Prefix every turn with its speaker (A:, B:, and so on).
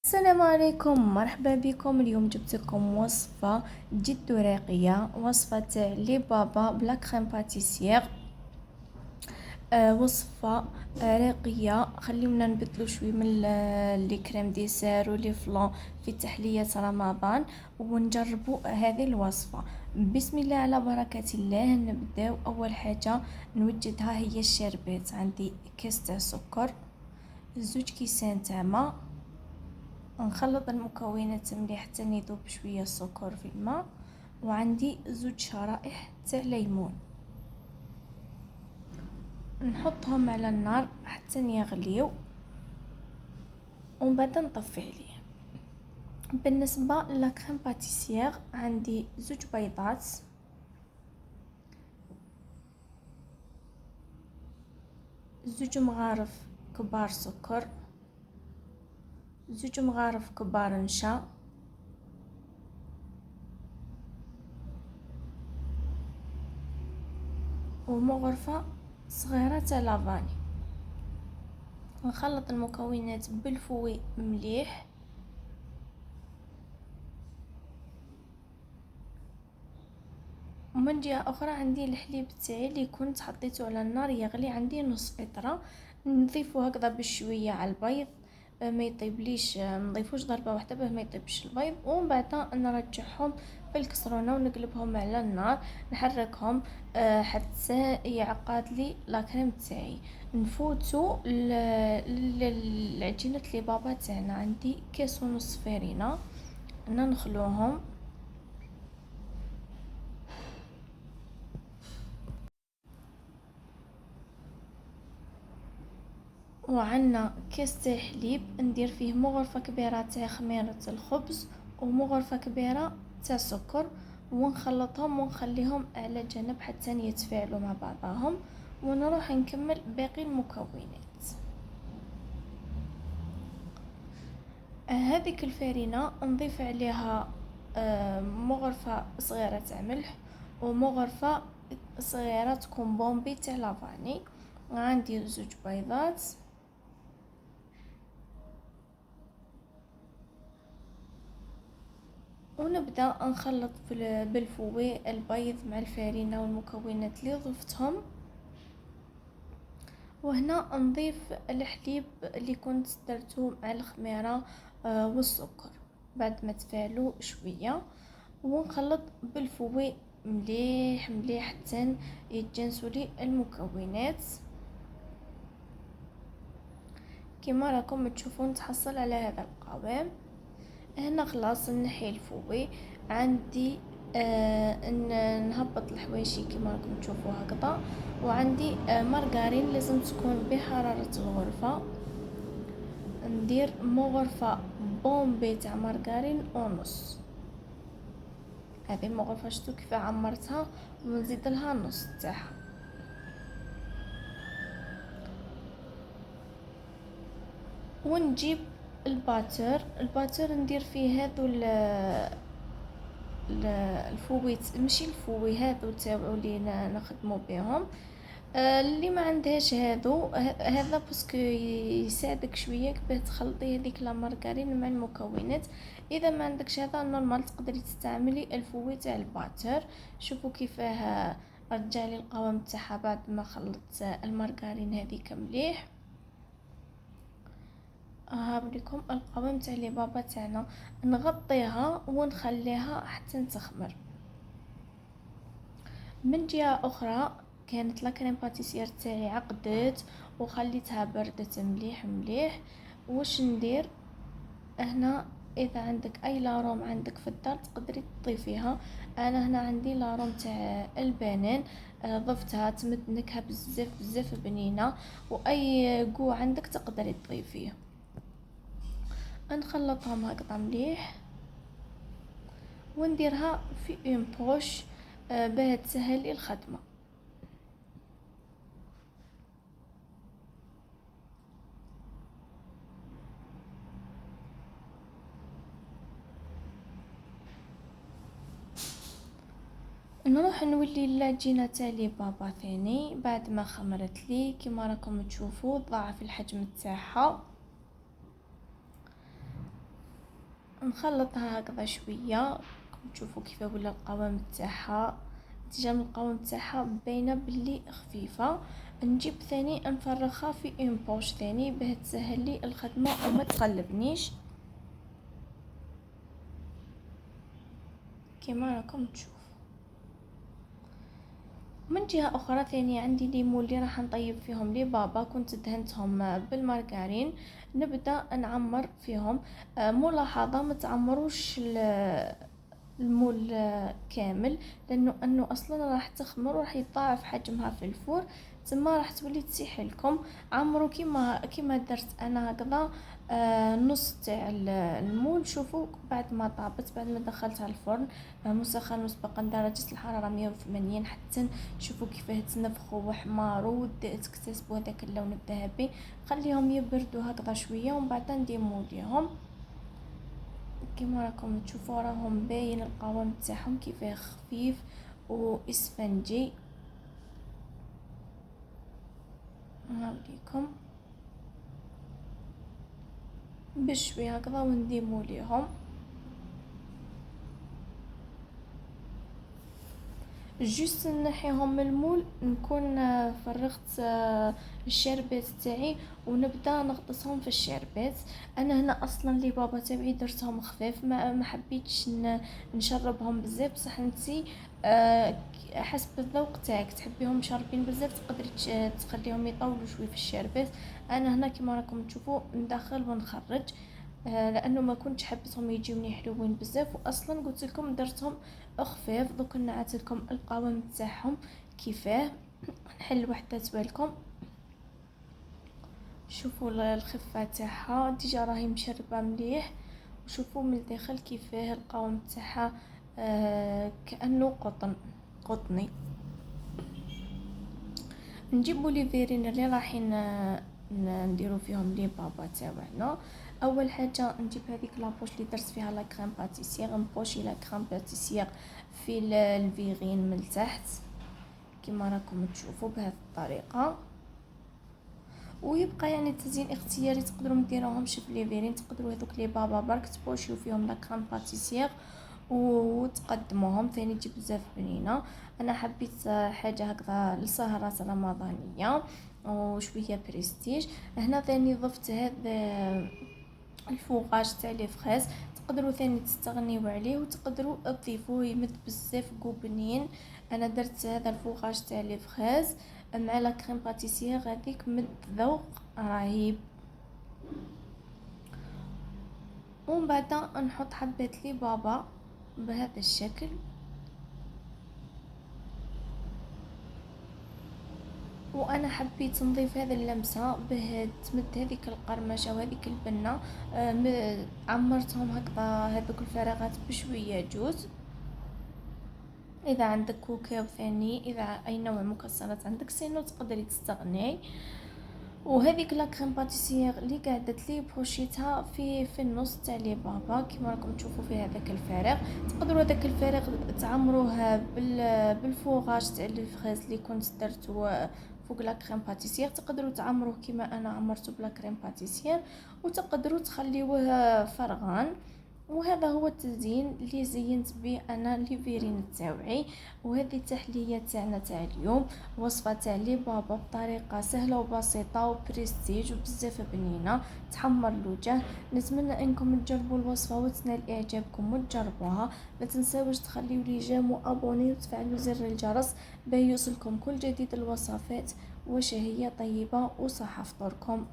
A: السلام عليكم، مرحبا بكم. اليوم جبتكم وصفة جد راقية، وصفة تاع لي بابا بلا كريم باتيسير. وصفة راقية. خليونا نبدلو شوي من لي كريم ديسير ولي فلان في تحلية رمضان ونجربوا هذه الوصفة. بسم الله على بركة الله. نبداو. اول حاجة نوجدها هي الشربات. عندي كاس تاع سكر، زوج كيسان تاع ماء. نخلط المكونات مليح حتى يذوب شويه السكر في الماء، وعندي زوج شرائح تاع ليمون نحطهم على النار حتى يغليو ومن بعد نطفي عليه. بالنسبه للكريم باتيسير عندي زوج بيضات، زوج مغارف كبار سكر، زوج مغارف كبار نشا، ومغرفه صغيره تاع لافاني. نخلط المكونات بالفوي مليح. ومن جهه اخرى عندي الحليب تاعي اللي كنت حطيته على النار يغلي، عندي نص قطره. نضيفه هكذا بشويه على البيض، ما يطيبليش، نضيفوش ضربه واحده باه ما يطيبش البيض. ومن بعد نرجعهم في الكسرونه ونقلبهم على النار، نحركهم حتى يعقد لي لاكريم تاعي. نفوتو العجينه لي بابا تاعنا. عندي كاس ونص فرينه، نخلوهم. وعندنا كاس تاع حليب، ندير فيه مغرفه كبيره تاع خميره الخبز ومغرفه كبيره تاع سكر، ونخلطهم ونخليهم على جنب حتى يتفاعلوا مع بعضهم. ونروح نكمل باقي المكونات. هذيك الفرينه نضيف عليها مغرفه صغيره تاع ملح ومغرفه صغيره تكون بومبي تاع لافاني. عندي زوج بيضات، ونبدا نخلط بالفوي البيض مع الفرينه والمكونات اللي ضفتهم. وهنا نضيف الحليب اللي كنت درته مع الخميره والسكر بعد ما تفاعلوا شويه، ونخلط بالفوي مليح مليح حتى يتجانسوا لي المكونات. كما راكم تشوفون تحصل على هذا القوام. هنا خلاص نحي الفوي. عندي نهبط الحواشي كما راكم تشوفوا هكذا. وعندي مارغرين لازم تكون بحرارة الغرفة. ندير مغرفة بومبي تاع مارغرين ونص. هذه مغرفة شتو كيف عمرتها، ونزيد لها نص تاعها. ونجيب الباتر ندير فيه هذو الفويت، ماشي الفوي، هذو تاعو اللي نخدموا بهم. اللي ما عندهاش هذا باسكو يساعدك شويه باه تخلطي هذيك لا مارغرين مع المكونات. اذا ما عندكش هذا نورمال تقدري تستعملي الفوي تاع الباتر. شوفوا كيفاه رجع لي القوام تاعها بعد ما خلطت المارغرين هذيك مليح. هاوريكم القوام تاع لي بابا تاعنا. نغطيها ونخليها حتى تخمر. من جهه اخرى كانت لاكريم باتيسير تاعي عقدت وخليتها بردت مليح مليح. واش ندير هنا؟ اذا عندك اي لاروم عندك في الدار تقدري تضيفيها. انا هنا عندي لاروم تاع البنان، ضفتها تمد نكهه بزاف بزاف بنينه. واي قو عندك تقدري تضيفيه. نخلطهم هكذا مليح ونديرها في اون بوش باه تسهل لي الخدمه. نروح نولي العجينه تاع لي بابا ثاني بعد ما خمرت لي كما راكم تشوفوا ضاعف الحجم تاعها. نخلطها هكذا شويه. تشوفوا كيف ولا القوام تاعها، النتيجه من القوام تاعها باينه باللي خفيفه. نجيب ثاني نفرغها في اون بوش ثاني باه تسهل لي الخدمه وما تقلبنيش كما راكم تشوفوا. من جهة أخرى ثانية عندي ليمون اللي راح نطيب فيهم لي بابا، كنت دهنتهم بالمارغرين. نبدأ نعمر فيهم. ملاحظة ما تعمروش المول كامل، لانه اصلا راح تخمر وراح يتضاعف حجمها في الفور، تما راح تولي تسيح لكم. عمرو كيما درت انا هكذا نص تاع المول. شوفوا بعد ما طابت، بعد ما دخلتها الفرن مسخن مسبقا درجة الحرارة 180 حتى شوفوا كيفاه تنفخوا وحماروا تكتسبوا هذاك اللون الذهبي. خليهم يبردوا هكذا شوية ومن بعد نديمو ليهم. كما راكم تشوفوا راهم باين القوام تاعهم كيفاه خفيف واسفنجي. نوريكم بشوي هكذا ونديمو ليهم. جوست نحيهم من المول، نكون فرغت الشربات تاعي ونبدا نغطسهم في الشربات. انا هنا اصلا لي بابا تاعي درتهم خفيف، ما حبيتش نشربهم بزاف، بصح انتي حسب الذوق تاعك، تحبيهم شاربين بزاف تقدري تخليهم يطولوا شوي في الشربات. انا هنا كما راكم تشوفوا ندخل ونخرج لانه ما كنتش حبيتهم يجوني حلوين بزاف، واصلا قلت لكم درتهم خفيف. دوك نعت لكم القوام تاعهم كيفاه. نحل وحده تبالكم، شوفوا الخفه تاعها ديجا راهي مشربه مليح، وشوفوا من الداخل كيفاه القوام تاعها كانه قطني. نجيبوا لي فيرين اللي رايحين نديرو فيهم لي بابا تاعنا. اول حاجه نجيب هذيك لابوش اللي درت فيها لا كريم باتيسير، نبوشي لا كريم باتيسير في الفيغين من تحت كما راكم تشوفوا بهذه الطريقه. ويبقى يعني تزيين اختياري، تقدروا مديروهمش في لي فيرين، تقدروا هذوك لي بابا برك تبوشيو فيهم لا كريم باتيسير وتقدموهم ثاني تجي بزاف بنينه. انا حبيت حاجه هكذا لسهرة رمضانيه وشويه بريستيج. هنا ثاني ضفت هذا الفوغاج تاع لي فريز، تقدروا ثاني تستغنيو عليه وتقدروا تضيفوه يمد بزاف بنين. انا درت هذا الفوغاج تاع لي فريز مع لا كريم باتيسير غاديك مد ذوق رهيب. ومن بعد نحط حبات لي بابا بهذا الشكل، وانا حبيت نضيف هذه اللمسه به تمد هذيك القرمشه وهذيك البنه. عمرتهم هكذا هذوك الفراغات بشويه جوز. اذا عندك كوكاو ثاني، اذا اي نوع مكسرات عندك سينو تقدري تستغني. وهذيك لا كريم باتيسير اللي قعدت لي بوشيتها في النص تاع لي بابا كما راكم تشوفوا في هذاك الفارغ. تقدروا هذاك الفارغ تعمروه بالفوغاج تاع لي فريز اللي كنت درتو فوق لا كريم باتيسير. تقدروا تعمروه كما انا عمرته بلا كريم باتيسير، وتقدروا تخليوه فرغان. وهذا هو التزيين اللي زينت به انا لي فيرين تاعي. وهذه التحليه تاعنا تاع اليوم، وصفه تاع لي بابا بطريقه سهله وبسيطه وبريستيج وبزاف بنينه، تحمر الوجه. نتمنى انكم تجربوا الوصفه وتنال اعجابكم وتجربوها. ما تنساوش تخليوا لي جيم وابوني وتفعلوا زر الجرس باه يوصلكم كل جديد الوصفات. وشهيه طيبه وصحه فطوركم.